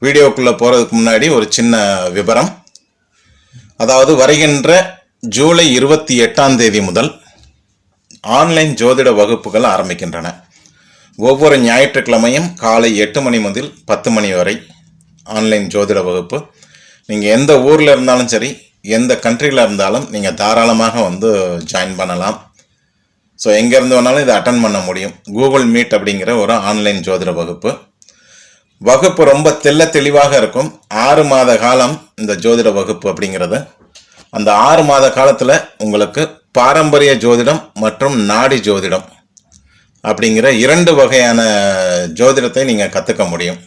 வீடியோக்குள்ளே போகிறதுக்கு முன்னாடி ஒரு சின்ன விவரம். அதாவது வருகின்ற ஜூலை 28 முதல் ஆன்லைன் ஜோதிட வகுப்புகள் ஆரம்பிக்கின்றன. ஒவ்வொரு ஞாயிற்றுக்கிழமையும் காலை 8 மணி முதல் 10 மணி வரை ஆன்லைன் ஜோதிட வகுப்பு. நீங்கள் எந்த ஊரில் இருந்தாலும் சரி, எந்த கண்ட்ரியில் இருந்தாலும் நீங்கள் தாராளமாக ஜாயின் பண்ணலாம். ஸோ எங்கேருந்து வேணாலும் இதை அட்டன் பண்ண முடியும். கூகுள் மீட் அப்படிங்கிற ஒரு ஆன்லைன் ஜோதிட வகுப்பு. வகுப்பு ரொம்ப தெளிவாக இருக்கும். 6 மாத காலம் இந்த ஜோதிட வகுப்பு அப்படிங்கிறது. அந்த 6 மாத காலத்தில் உங்களுக்கு பாரம்பரிய ஜோதிடம் மற்றும் நாடி ஜோதிடம் அப்படிங்கிற 2 வகையான ஜோதிடத்தை நீங்கள் கற்றுக்க முடியும்.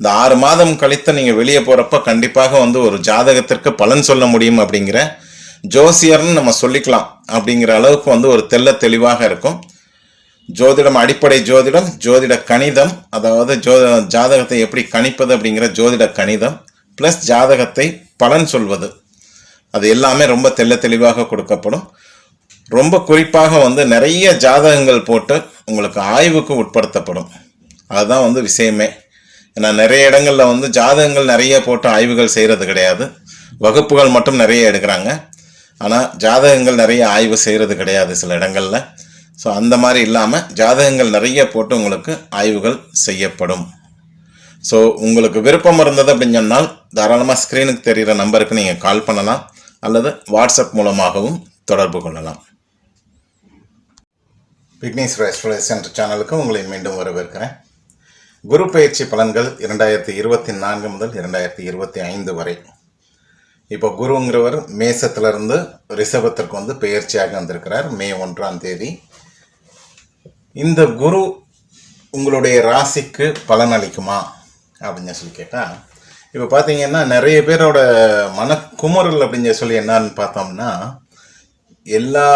இந்த 6 மாதம் கழித்து நீங்கள் வெளியே போகிறப்ப கண்டிப்பாக ஒரு ஜாதகத்திற்கு பலன் சொல்ல முடியும் அப்படிங்கிற ஜோசியர்னு நம்ம சொல்லிக்கலாம் அப்படிங்கிற அளவுக்கு ஒரு தெளிவாக இருக்கும். ஜோதிடம், அடிப்படை ஜோதிடம், ஜோதிட கணிதம், அதாவது ஜாதகத்தை எப்படி கணிப்பது அப்படிங்கிற ஜோதிட கணிதம் ப்ளஸ் ஜாதகத்தை பலன் சொல்வது, அது எல்லாமே ரொம்ப தெளிவாக கொடுக்கப்படும். ரொம்ப குறிப்பாக நிறைய ஜாதகங்கள் போட்டு உங்களுக்கு ஆய்வுக்கு உட்படுத்தப்படும். அதுதான் விஷயமே. ஏன்னா நிறைய இடங்களில் ஜாதகங்கள் நிறைய போட்டு ஆய்வுகள் செய்கிறது கிடையாது. வகுப்புகள் மட்டும் நிறைய எடுக்கிறாங்க. ஆனால் ஜாதகங்கள் நிறைய ஆய்வு செய்கிறது கிடையாது சில இடங்களில். ஸோ அந்த மாதிரி இல்லாமல் ஜாதகங்கள் நிறைய போட்டு உங்களுக்கு ஆய்வுகள் செய்யப்படும். ஸோ உங்களுக்கு விருப்பம் இருந்தது அப்படின்னு சொன்னால் தாராளமாக ஸ்க்ரீனுக்கு தெரிகிற நம்பருக்கு நீங்கள் கால் பண்ணலாம் அல்லது வாட்ஸ்அப் மூலமாகவும் தொடர்பு கொள்ளலாம். விக்னேஸ்வர எஸ்ட்ரோலஜி சேனலுக்கு உங்களை மீண்டும் வரவேற்கிறேன். குரு பயிற்சி பலன்கள் 2024 முதல் 2025 வரை. இப்போ குருங்கிறவர் மேசத்திலிருந்து ரிஷபத்திற்கு பெயர்ச்சியாக வந்திருக்கிறார் மே 1ஆம் தேதி. இந்த குரு உங்களுடைய ராசிக்கு பலன் அளிக்குமா அப்படின்னு சொல்லி கேட்டால், இப்போ பார்த்தீங்கன்னா நிறைய பேரோட மனக்குமுறல் அப்படின்னு சொல்லி என்னன்னு பார்த்தோம்னா, எல்லா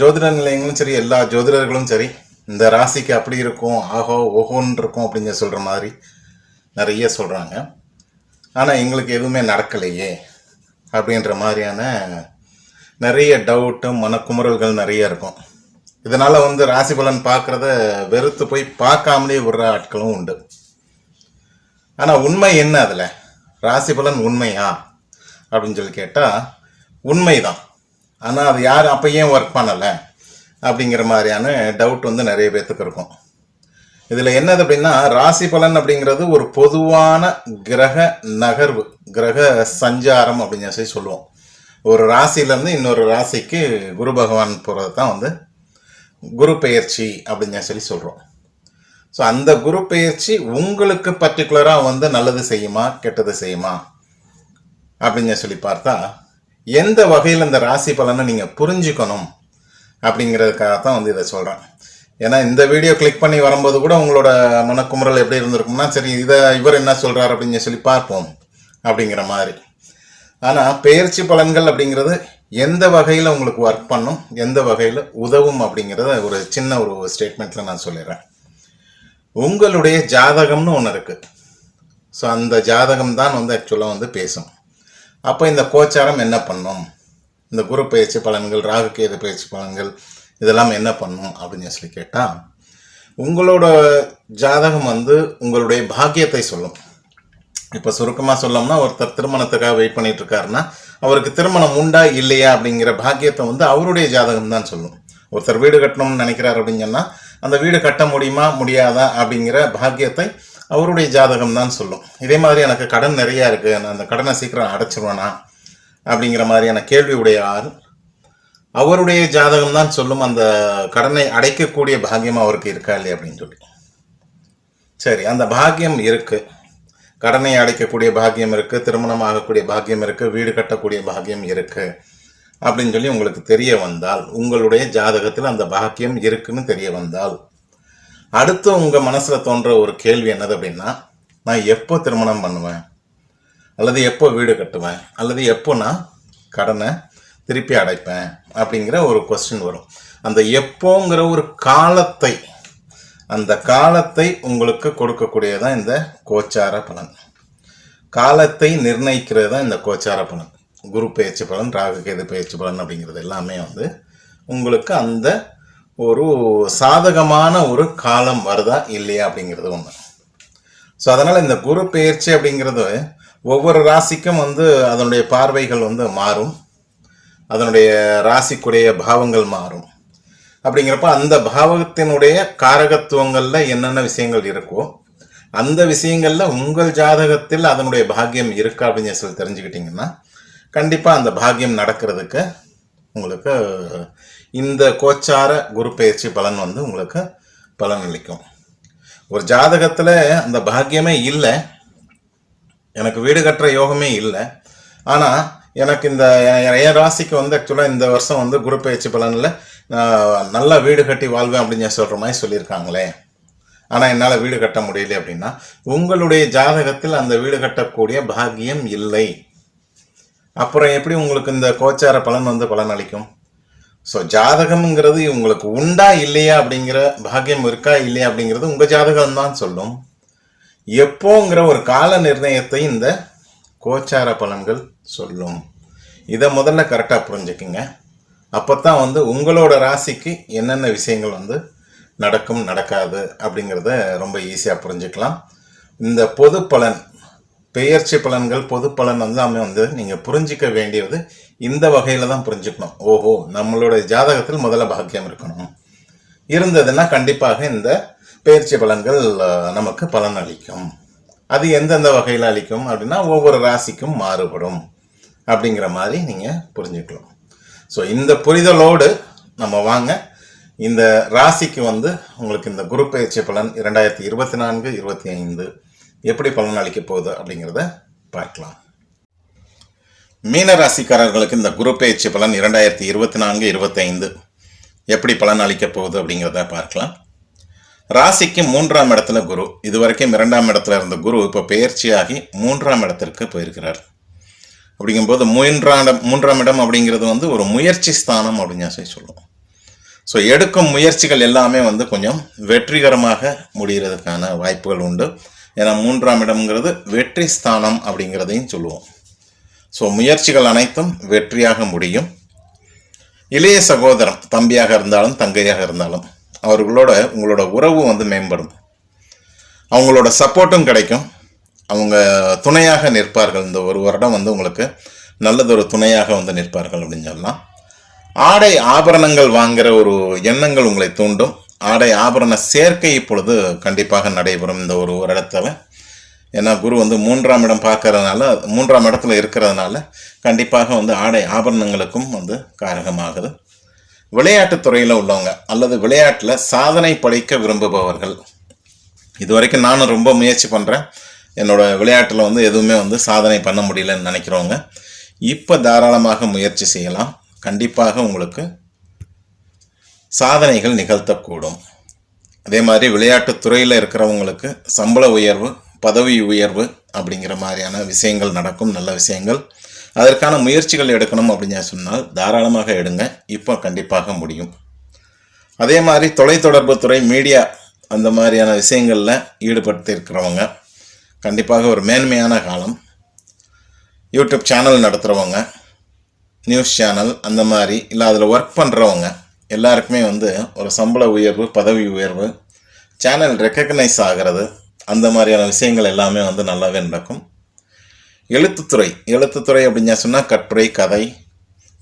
ஜோதிட நிலையங்களும் சரி, எல்லா ஜோதிடர்களும் சரி, இந்த ராசிக்கு அப்படி இருக்கும், ஆஹோ ஓஹோன்னு இருக்கும் அப்படின்னு சொல்கிற மாதிரி நிறைய சொல்கிறாங்க. ஆனால் எங்களுக்கு எதுவுமே நடக்கலையே அப்படின்ற மாதிரியான நிறைய டவுட்டும் மனக்குமுறல்கள் நிறைய இருக்கும். இதனால் ராசி பலன் பார்க்குறத வெறுத்து போய் பார்க்காமலே விடுற ஆட்களும் உண்டு. ஆனால் உண்மை என்ன, அதில் ராசி பலன் உண்மையா அப்படின்னு சொல்லி கேட்டால் உண்மைதான். ஆனால் அது யார் அப்போ ஏன் ஒர்க் பண்ணலை அப்படிங்கிற மாதிரியான டவுட் நிறைய பேர்த்துக்கு இருக்கும். இதில் என்னது அப்படின்னா, ராசி பலன் அப்படிங்கிறது ஒரு பொதுவான கிரக நகர்வு, கிரக சஞ்சாரம் அப்படின்னு சொல்லி சொல்லுவோம். ஒரு ராசியிலேருந்து இன்னொரு ராசிக்கு குரு பகவான் போகிறது தான் குரு பெயர்ச்சி அப்படின்னு சொல்லி சொல்கிறோம். ஸோ அந்த குரு பெயர்ச்சி உங்களுக்கு பர்டிகுலராக நல்லது செய்யுமா கெட்டது செய்யுமா அப்படின்னு சொல்லி பார்த்தா, எந்த வகையில் இந்த ராசி பலனை நீங்கள் புரிஞ்சுக்கணும் அப்படிங்கிறதுக்காக தான் இதை சொல்கிறேன். ஏன்னா இந்த வீடியோ கிளிக் பண்ணி வரும்போது கூட உங்களோட மனக்குமுறல் எப்படி இருந்திருக்கும்னா, சரி இவர் என்ன சொல்கிறார் அப்படின்னு சொல்லி பார்ப்போம் அப்படிங்கிற மாதிரி. ஆனால் பெயர்ச்சி பலன்கள் அப்படிங்கிறது எந்த வகையில் உங்களுக்கு ஒர்க் பண்ணும், எந்த வகையில் உதவும் அப்படிங்கிறத ஒரு சின்ன ஒரு ஸ்டேட்மெண்ட்டில் நான் சொல்லிடுறேன். உங்களுடைய ஜாதகம்னு ஒன்று இருக்குது. ஸோ அந்த ஜாதகம் தான் ஆக்சுவலாக பேசும். அப்போ இந்த கோச்சாரம் என்ன பண்ணும், இந்த குரு பயிற்சி பலன்கள், ராகு கேது பயிற்சி பலன்கள் இதெல்லாம் என்ன பண்ணும் அப்படின்னு சொல்லி கேட்டால், உங்களோட ஜாதகம் உங்களுடைய பாக்கியத்தை சொல்லும். இப்போ சுருக்கமாக சொல்லோம்னா, ஒருத்தர் திருமணத்துக்காக வெயிட் பண்ணிட்டு இருக்காருன்னா அவருக்கு திருமணம் உண்டா இல்லையா அப்படிங்கிற பாக்கியத்தை அவருடைய ஜாதகம் தான் சொல்லும். ஒருத்தர் வீடு கட்டணும்னு நினைக்கிறார் அப்படின்னு சொன்னால் அந்த வீடு கட்ட முடியுமா முடியாதா அப்படிங்கிற பாக்கியத்தை அவருடைய ஜாதகம் தான் சொல்லும். இதே மாதிரி எனக்கு கடன் நிறையா இருக்குது, நான் அந்த கடனை சீக்கிரம் அடைச்சிருவேனா அப்படிங்கிற மாதிரியான கேள்வி உடைய ஆள் அவருடைய ஜாதகம் தான் சொல்லும் அந்த கடனை அடைக்கக்கூடிய பாக்கியம் அவருக்கு இருக்கா இல்லையா அப்படின்னு சொல்லி. சரி, அந்த பாக்கியம் இருக்குது, கடனை அடைக்கக்கூடிய பாக்கியம் இருக்குது, திருமணம் ஆகக்கூடிய பாக்கியம் இருக்குது, வீடு கட்டக்கூடிய பாக்கியம் இருக்குது அப்படின்னு சொல்லி உங்களுக்கு தெரிய வந்தால், உங்களுடைய ஜாதகத்தில் அந்த பாக்கியம் இருக்குன்னு தெரிய வந்தால், அடுத்து உங்கள் மனசில் தோன்ற ஒரு கேள்வி என்னது அப்படின்னா, நான் எப்போ திருமணம் பண்ணுவேன், அல்லது எப்போ வீடு கட்டுவேன், அல்லது எப்போ நான் கடனை திருப்பி அடைப்பேன் அப்படிங்கிற ஒரு கொஸ்டின் வரும். அந்த எப்போங்கிற ஒரு காலத்தை அந்த காலத்தை உங்களுக்கு கொடுக்கக்கூடியதான் இந்த கோச்சார பலன். காலத்தை நிர்ணயிக்கிறது தான் இந்த கோச்சார பலன். குரு பெயர்ச்சி பலன், ராகு கேது பெயர்ச்சி பலன் அப்படிங்கிறது எல்லாமே உங்களுக்கு அந்த ஒரு சாதகமான ஒரு காலம் வருதா இல்லையா அப்படிங்கிறது ஒன்று. ஸோ அதனால் இந்த குரு பெயர்ச்சி அப்படிங்கிறது ஒவ்வொரு ராசிக்கும் அதனுடைய பார்வைகள் மாறும், அதனுடைய ராசிக்குடைய பாவங்கள் மாறும். அப்படிங்கிறப்ப அந்த பாவகத்தினுடைய காரகத்துவங்களில் என்னென்ன விஷயங்கள் இருக்கோ அந்த விஷயங்களில் உங்கள் ஜாதகத்தில் அதனுடைய பாக்கியம் இருக்கா அப்படின்னு சொல்லி தெரிஞ்சுக்கிட்டிங்கன்னா கண்டிப்பாக அந்த பாக்கியம் நடக்கிறதுக்கு உங்களுக்கு இந்த கோச்சார குரு பெயர்ச்சி பலன் உங்களுக்கு பலன் அளிக்கும். ஒரு ஜாதகத்தில் அந்த பாக்கியமே இல்லை, எனக்கு வீடு கட்டுற யோகமே இல்லை, ஆனால் எனக்கு இந்த என் ராசிக்கு ஆக்சுவலாக இந்த வருஷம் குரு பெயர்ச்சி பலனில் நல்லா வீடு கட்டி வாழ்வேன் அப்படின்னு சொல்கிற மாதிரி சொல்லியிருக்காங்களே, ஆனால் என்னால் வீடு கட்ட முடியல அப்படின்னா உங்களுடைய ஜாதகத்தில் அந்த வீடு கட்டக்கூடிய பாக்கியம் இல்லை. அப்புறம் எப்படி உங்களுக்கு இந்த கோச்சார பலன் பலன் அளிக்கும்? ஸோ ஜாதகம்ங்கிறது உங்களுக்கு உண்டா இல்லையா அப்படிங்கிற பாக்கியம் இருக்கா இல்லையா அப்படிங்கிறது உங்கள் ஜாதகம் தான் சொல்லும். எப்போங்கிற ஒரு கால நிர்ணயத்தை இந்த கோச்சார பலன்கள் சொல்லும். இதை முதல்ல கரெக்டாக புரிஞ்சுக்குங்க. அப்போ தான் உங்களோட ராசிக்கு என்னென்ன விஷயங்கள் நடக்கும் நடக்காது அப்படிங்கிறத ரொம்ப ஈஸியாக புரிஞ்சுக்கலாம். இந்த பொது பலன், பெயர்ச்சி பலன்கள், பொது பலன் நீங்கள் புரிஞ்சிக்க வேண்டியது இந்த வகையில் தான் புரிஞ்சுக்கணும். ஓஹோ, நம்மளோட ஜாதகத்தில் முதல்ல பாக்கியம் இருக்கணும், இருந்ததுன்னா கண்டிப்பாக இந்த பெயர்ச்சி பலன்கள் நமக்கு பலன் அளிக்கும். அது எந்தெந்த வகையில் அளிக்கும் அப்படின்னா ஒவ்வொரு ராசிக்கும் மாறுபடும் அப்படிங்கிற மாதிரி நீங்கள் புரிஞ்சுக்கலாம். ஸோ இந்த புரிதலோடு நம்ம வாங்க இந்த ராசிக்கு உங்களுக்கு இந்த குரு பெயர்ச்சி பலன் 2024-25 எப்படி பலன் அளிக்க போகுது அப்படிங்கிறத பார்க்கலாம். மீன ராசிக்காரர்களுக்கு இந்த குரு பெயர்ச்சி பலன் 2024-25 எப்படி பலன் அளிக்க போகுது அப்படிங்கிறத பார்க்கலாம். ராசிக்கு 3ஆம் இடத்துல குரு, இதுவரைக்கும் 2ஆம் இடத்துல இருந்த குரு இப்போ பெயர்ச்சியாகி 3ஆம் இடத்திற்கு போயிருக்கிறார். அப்படிங்கும்போது 3ஆம் இடம் அப்படிங்கிறது ஒரு முயற்சி ஸ்தானம் அப்படின்னு சொல்லி சொல்லுவோம். ஸோ எடுக்கும் முயற்சிகள் எல்லாமே கொஞ்சம் வெற்றிகரமாக முடிகிறதுக்கான வாய்ப்புகள் உண்டு. ஏன்னா 3ஆம் இடம்ங்கிறது வெற்றி ஸ்தானம் அப்படிங்கிறதையும் சொல்லுவோம். ஸோ முயற்சிகள் அனைத்தும் வெற்றியாக முடியும். இளைய சகோதரம், தம்பியாக இருந்தாலும் தங்கையாக இருந்தாலும் அவர்களோட உங்களோட உறவு மேம்படும், அவங்களோட சப்போர்ட்டும் கிடைக்கும், அவங்க துணையாக நிற்பார்கள். இந்த ஒரு வருடம் உங்களுக்கு நல்லதொரு துணையாக நிற்பார்கள் அப்படின்னு சொல்லலாம். ஆடை ஆபரணங்கள் வாங்குகிற ஒரு எண்ணங்கள் உங்களை தூண்டும். ஆடை ஆபரண சேர்க்கை இப்பொழுது கண்டிப்பாக நடைபெறும் இந்த ஒரு வருடத்தில். ஏன்னா குரு 3ஆம் இடம் பார்க்கறதுனால, 3ஆம் இடத்துல இருக்கிறதுனால கண்டிப்பாக ஆடை ஆபரணங்களுக்கும் காரகமாகுது. விளையாட்டுத் துறையில் உள்ளவங்க அல்லது விளையாட்டில் சாதனை படைக்க விரும்புபவர்கள், இதுவரைக்கும் நானும் ரொம்ப முயற்சி பண்ணுறேன், என்னோட விளையாட்டில் எதுவுமே சாதனை பண்ண முடியலன்னு நினைக்கிறவங்க இப்போ தாராளமாக முயற்சி செய்யலாம். கண்டிப்பாக உங்களுக்கு சாதனைகள் நிகழ்த்தக்கூடும். அதே மாதிரி விளையாட்டுத் துறையில் இருக்கிறவங்களுக்கு சம்பள உயர்வு, பதவி உயர்வு அப்படிங்கிற மாதிரியான விஷயங்கள் நடக்கும், நல்ல விஷயங்கள். அதற்கான முயற்சிகள் எடுக்கணும் அப்படின்னு சொன்னால் தாராளமாக எடுங்க, இப்போ கண்டிப்பாக முடியும். அதே மாதிரி தொலைத்தொடர்பு துறை, மீடியா அந்த மாதிரியான விஷயங்களில் ஈடுபட்டு இருக்கிறவங்க கண்டிப்பாக ஒரு மேன்மையான காலம். யூடியூப் சேனல் நடத்துகிறவங்க, நியூஸ் சேனல் அந்த மாதிரி இல்லை அதில் ஒர்க் பண்ணுறவங்க எல்லாருக்குமே ஒரு சம்பள உயர்வு, பதவி உயர்வு, சேனல் ரெக்கக்னைஸ் ஆகிறது, அந்த மாதிரியான விஷயங்கள் எல்லாமே நல்லாவே நடக்கும். எழுத்துத்துறை அப்படின்னு சொன்னால் கட்டுரை, கதை,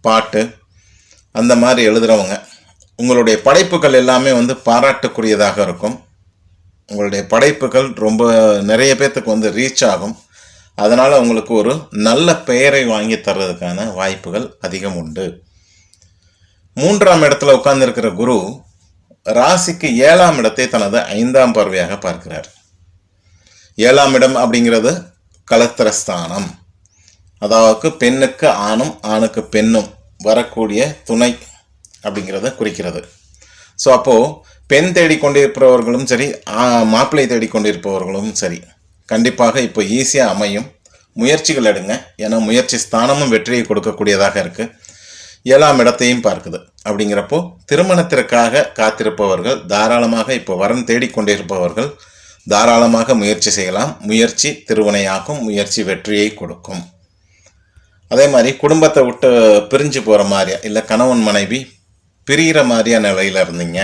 பாட்டு அந்த மாதிரி எழுதுகிறவங்க உங்களுடைய படைப்புகள் எல்லாமே பாராட்டுக்குரியதாக இருக்கும். உங்களுடைய படைப்புகள் ரொம்ப நிறைய பேர்த்துக்கு ரீச் ஆகும். அதனால் உங்களுக்கு ஒரு நல்ல பெயரை வாங்கி தர்றதுக்கான வாய்ப்புகள் அதிகம் உண்டு. 3ஆம் இடத்துல உட்கார்ந்துருக்கிற குரு ராசிக்கு 7ஆம் இடத்தை தனது 5ஆம் பார்வையாக பார்க்கிறார். 7ஆம் இடம் அப்படிங்கிறது கலத்திரஸ்தானம், அதாவது பெண்ணுக்கு ஆணும் ஆணுக்கு பெண்ணும் வரக்கூடிய துணை அப்படிங்கிறத குறிக்கிறது. ஸோ அப்போது பெண் தேடிக்கொண்டிருப்பவர்களும் சரி, மாப்பிள்ளை தேடிக்கொண்டிருப்பவர்களும் சரி கண்டிப்பாக இப்போ ஈஸியாக அமையும். முயற்சிகள் எடுங்க, ஏன்னா முயற்சி ஸ்தானமும் வெற்றியை கொடுக்கக்கூடியதாக இருக்குது. 7ஆம் இடத்தையும் பார்க்குது. அப்படிங்கிறப்போ திருமணத்திற்காக காத்திருப்பவர்கள் தாராளமாக, இப்போ வரன் தேடிக்கொண்டிருப்பவர்கள் தாராளமாக முயற்சி செய்யலாம். முயற்சி திருவினையாக்கும், முயற்சி வெற்றியை கொடுக்கும். அதே மாதிரி குடும்பத்தை விட்டு பிரிஞ்சு போகிற மாதிரியா, இல்லை கணவன் மனைவி பிரிகிற மாதிரியான நிலையில் இருந்தீங்க,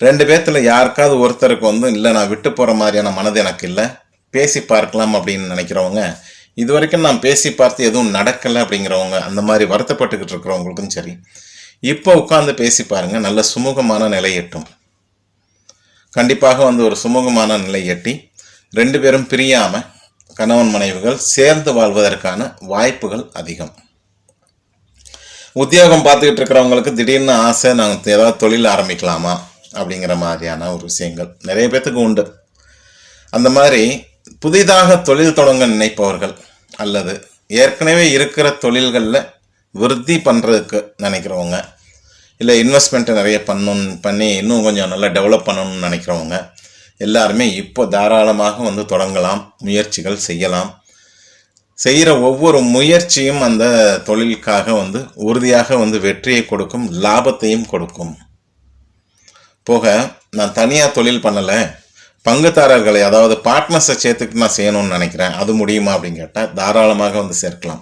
2 பேர்த்தில் யாருக்காவது ஒருத்தருக்கு இல்லை நான் விட்டு போகிற மாதிரியான மனது எனக்கு இல்லை, பேசி பார்க்கலாம் அப்படின்னு நினைக்கிறவங்க, இது வரைக்கும் நான் பேசி பார்த்து எதுவும் நடக்கலை அப்படிங்கிறவங்க, அந்த மாதிரி வருத்தப்பட்டுக்கிட்டு இருக்கிறவங்களுக்கும் சரி, இப்போ உட்காந்து பேசி பாருங்கள், நல்ல சுமூகமான நிலை எட்டும். கண்டிப்பாக ஒரு சுமூகமான நிலை எட்டி 2 பேரும் பிரியாமல் கணவன் மனைவிகள் சேர்ந்து வாழ்வதற்கான வாய்ப்புகள் அதிகம். உத்தியோகம் பார்த்துக்கிட்டு இருக்கிறவங்களுக்கு திடீர்னு ஆசை, நாங்கள் ஏதாவது தொழில் ஆரம்பிக்கலாமா அப்படிங்கிற மாதிரியான ஒரு விஷயங்கள் நிறைய பேர்த்துக்கு உண்டு. அந்த மாதிரி புதிதாக தொழில் தொடங்க நினைப்பவர்கள் அல்லது ஏற்கனவே இருக்கிற தொழில்களில் விருத்தி பண்ணுறதுக்கு நினைக்கிறவங்க, இல்லை இன்வெஸ்ட்மெண்ட்டை நிறைய பண்ணி இன்னும் கொஞ்சம் நல்லா டெவலப் பண்ணணும்னு நினைக்கிறவங்க எல்லாருமே இப்போ தாராளமாக தொடங்கலாம், முயற்சிகள் செய்யலாம். செய்கிற ஒவ்வொரு முயற்சியும் அந்த தொழிலுக்காக உறுதியாக வெற்றியை கொடுக்கும், லாபத்தையும் கொடுக்கும். போக நான் தனியாக தொழில் பண்ணலை, பங்குதாரர்களை அதாவது பார்ட்னர்ஸை சேர்த்துக்கிட்டு நான் செய்யணும்னு நினைக்கிறேன், அது முடியுமா அப்படின்னு கேட்டால் தாராளமாக சேர்க்கலாம்.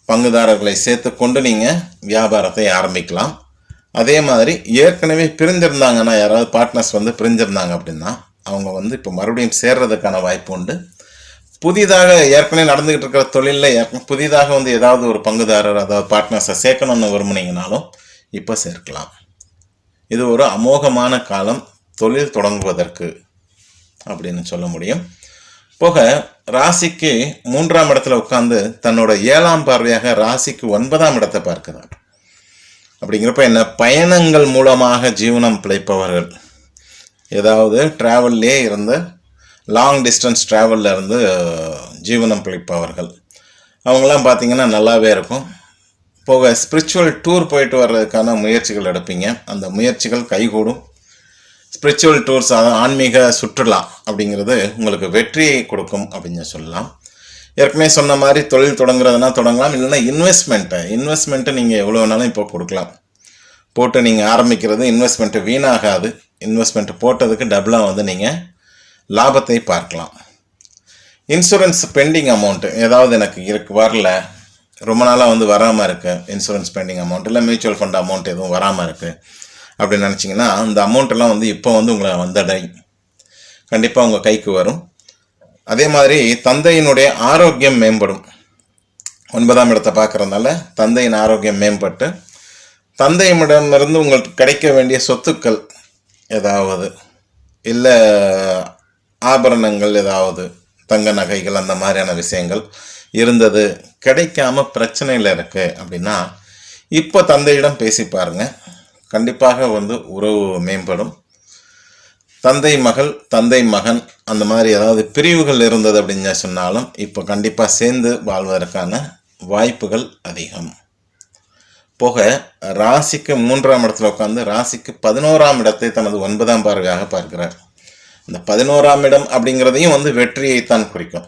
பங்குதாரர்களை சேர்த்து கொண்டு நீங்கள் வியாபாரத்தை ஆரம்பிக்கலாம். அதே மாதிரி ஏற்கனவே பிரிஞ்சிருந்தாங்கன்னா, யாராவது பார்ட்னர்ஸ் பிரிஞ்சிருந்தாங்க அப்படின்னா அவங்க இப்போ மறுபடியும் சேர்றதுக்கான வாய்ப்பு உண்டு. புதிதாக ஏற்கனவே நடந்துக்கிட்டு இருக்கிற தொழிலில் புதிதாக ஏதாவது ஒரு பங்குதாரர் அதாவது பார்ட்னர்ஸை சேர்க்கணும்னு விரும்புனீங்கனாலும் இப்போ சேர்க்கலாம். இது ஒரு அமோகமான காலம் தொழில் தொடங்குவதற்கு அப்படின்னு சொல்ல முடியும். போக ராசிக்கு 3ஆம் இடத்துல உட்காந்து தன்னோட 7ஆம் பார்வையாக ராசிக்கு 9ஆம் இடத்தை பார்க்கிறார். அப்படிங்கிறப்ப என்ன, பயணங்கள் மூலமாக ஜீவனம் பிழைப்பவர்கள், ஏதாவது ட்ராவல்லே இருந்து லாங் டிஸ்டன்ஸ் ட்ராவலில் இருந்து ஜீவனம் பிழைப்பவர்கள் அவங்களாம் பார்த்திங்கன்னா நல்லாவே இருக்கும். போக ஸ்பிரிச்சுவல் டூர் போயிட்டு வர்றதுக்கான முயற்சிகள் எடுப்பீங்க, அந்த முயற்சிகள் கைகூடும். ஸ்பிரிச்சுவல் டூர்ஸ், அதாவது ஆன்மீக சுற்றுலா அப்படிங்கிறது உங்களுக்கு வெற்றியை கொடுக்கும் அப்படின்னு சொல்லலாம். ஏற்கனவே சொன்ன மாதிரி தொழில் தொடங்குறதுனா தொடங்கலாம், இல்லைன்னா இன்வெஸ்ட்மெண்ட்டை நீங்கள் எவ்வளோ வேணாலும் இப்போ கொடுக்கலாம். போட்டு நீங்கள் ஆரம்பிக்கிறது இன்வெஸ்ட்மெண்ட்டு வீணாகாது. இன்வெஸ்ட்மெண்ட் போட்டதுக்கு டபுளாக நீங்கள் லாபத்தை பார்க்கலாம். இன்சூரன்ஸ் பெண்டிங் அமௌண்ட்டு ஏதாவது எனக்கு வரல, ரொம்ப நாளாக வராமல் இருக்குது, இன்சூரன்ஸ் பெண்டிங் அமௌண்ட் இல்லை மியூச்சுவல் ஃபண்ட் அமௌண்ட் எதுவும் வராமல் இருக்குது அப்படின்னு நினச்சிங்கன்னா அந்த அமௌண்ட்டெல்லாம் இப்போ உங்களை வந்தடை கண்டிப்பாக உங்கள் கைக்கு வரும். அதே மாதிரி தந்தையினுடைய ஆரோக்கியம் மேம்படும். 9ஆம் இடத்தை பார்க்குறதுனால தந்தையின் ஆரோக்கியம் மேம்பட்டு தந்தையிடமிருந்து உங்களுக்கு கிடைக்க வேண்டிய சொத்துக்கள் ஏதாவது, இல்லை ஆபரணங்கள் ஏதாவது, தங்க நகைகள், அந்த மாதிரியான விஷயங்கள் இருந்தது கிடைக்காம பிரச்சனையில் இருக்குது அப்படின்னா இப்போ தந்தையிடம் பேசி பாருங்கள், கண்டிப்பாக உறவு மேம்படும். தந்தை மகள், தந்தை மகன், அந்த மாதிரி ஏதாவது பிரிவுகள் இருந்தது அப்படின்னு சொன்னாலும் இப்போ கண்டிப்பாக சேர்ந்து வாழ்வதற்கான வாய்ப்புகள் அதிகம். போக ராசிக்கு 3ஆம் இடத்துல உட்காந்து ராசிக்கு 11ஆம் இடத்தை தனது 9ஆம் பார்வையாக பார்க்கிறார். இந்த 11ஆம் இடம் அப்படிங்கிறதையும் வெற்றியைத்தான் குறிக்கும்.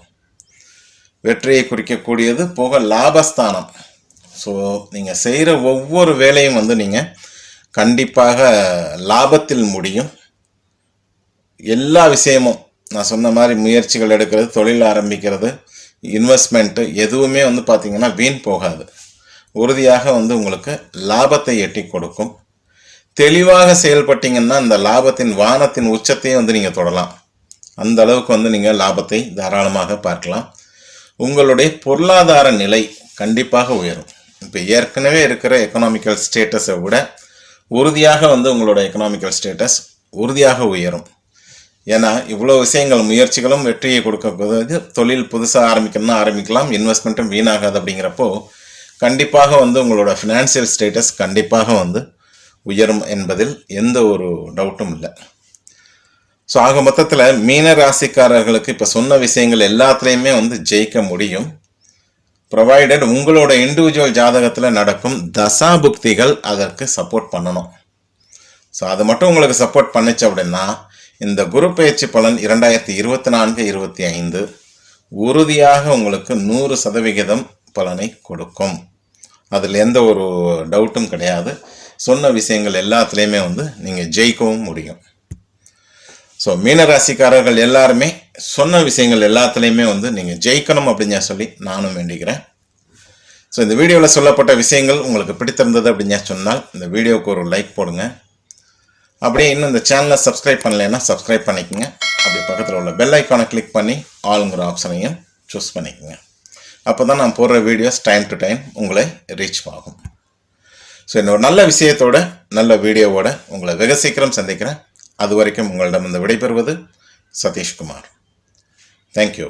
வெற்றியை குறிக்கக்கூடியது. போக லாபஸ்தானம். ஸோ நீங்கள் செய்கிற ஒவ்வொரு வேலையும் நீங்கள் கண்டிப்பாக லாபத்தில் முடியும். எல்லா விஷயமும் நான் சொன்ன மாதிரி முயற்சிகள் எடுக்கிறது, தொழில் ஆரம்பிக்கிறது, இன்வெஸ்ட்மெண்ட்டு எதுவுமே பார்த்திங்கன்னா வீண் போகாது. உறுதியாக உங்களுக்கு லாபத்தை எட்டி கொடுக்கும். தெளிவாக செயல்பட்டீங்கன்னா இந்த லாபத்தின் வானத்தின் உச்சத்தையும் நீங்கள் தொடலாம். அந்த அளவுக்கு நீங்கள் லாபத்தை தாராளமாக பார்க்கலாம். உங்களுடைய பொருளாதார நிலை கண்டிப்பாக உயரும். இப்போ ஏற்கனவே இருக்கிற எக்கனாமிக்கல் ஸ்டேட்டஸை விட உறுதியாக உங்களோட எக்கனாமிக்கல் ஸ்டேட்டஸ் உறுதியாக உயரும். ஏன்னா இவ்வளோ விஷயங்கள் முயற்சிகளும் வெற்றியை கொடுக்க, தொழில் புதுசாக ஆரம்பிக்கணும்னா ஆரம்பிக்கலாம், இன்வெஸ்ட்மெண்ட்டும் வீணாகாது. அப்படிங்கிறப்போ கண்டிப்பாக உங்களோட ஃபினான்சியல் ஸ்டேட்டஸ் கண்டிப்பாக உயரும் என்பதில் எந்த ஒரு டவுட்டும் இல்லை. ஸோ ஆக மொத்தத்தில் மீன ராசிக்காரர்களுக்கு இப்போ சொன்ன விஷயங்கள் எல்லாத்துலேயுமே ஜெயிக்க முடியும். ப்ரொவைடட் உங்களோட இண்டிவிஜுவல் ஜாதகத்தில் நடக்கும் தசாபுக்திகள் அதற்கு சப்போர்ட் பண்ணணும். ஸோ அது மட்டும் உங்களுக்கு சப்போர்ட் பண்ணிச்சு அப்படின்னா இந்த குரு பெயர்ச்சி பலன் 2024-25 உறுதியாக உங்களுக்கு 100% பலனை கொடுக்கும். அதில் எந்த ஒரு டவுட்டும் கிடையாது. சொன்ன விஷயங்கள் எல்லாத்துலேயுமே வந்து நீங்கள் ஜெயிக்கவும் முடியும். ஸோ மீனராசிக்காரர்கள் எல்லாருமே சொன்ன விஷயங்கள் எல்லாத்துலேயுமே வந்து நீங்கள் ஜெயிக்கணும் அப்படின்னு சொல்லி நானும் வேண்டிக்கிறேன். ஸோ இந்த வீடியோவில் சொல்லப்பட்ட விஷயங்கள் உங்களுக்கு பிடித்திருந்தது அப்படின்னு சொன்னால் இந்த வீடியோவுக்கு ஒரு லைக் போடுங்க. அப்படியே இன்னும் இந்த சேனலை சப்ஸ்கிரைப் பண்ணலைன்னா சப்ஸ்கிரைப் பண்ணிக்கோங்க. அப்படி பக்கத்தில் உள்ள பெல் ஐக்கானை கிளிக் பண்ணி ஆளுங்கிற ஆப்ஷனையும் சூஸ் பண்ணிக்கோங்க. அப்போ தான் நான் போடுற வீடியோஸ் டைம் டு டைம் உங்களை ரீச் ஆகும். ஸோ இன்னொரு நல்ல விஷயத்தோட நல்ல வீடியோவோட உங்களை வெகு சீக்கிரம் சந்திக்கிறேன். அது வரைக்கும் உங்களிடம் இந்த விடைபெறுவது சதீஷ்குமார். தேங்க்யூ.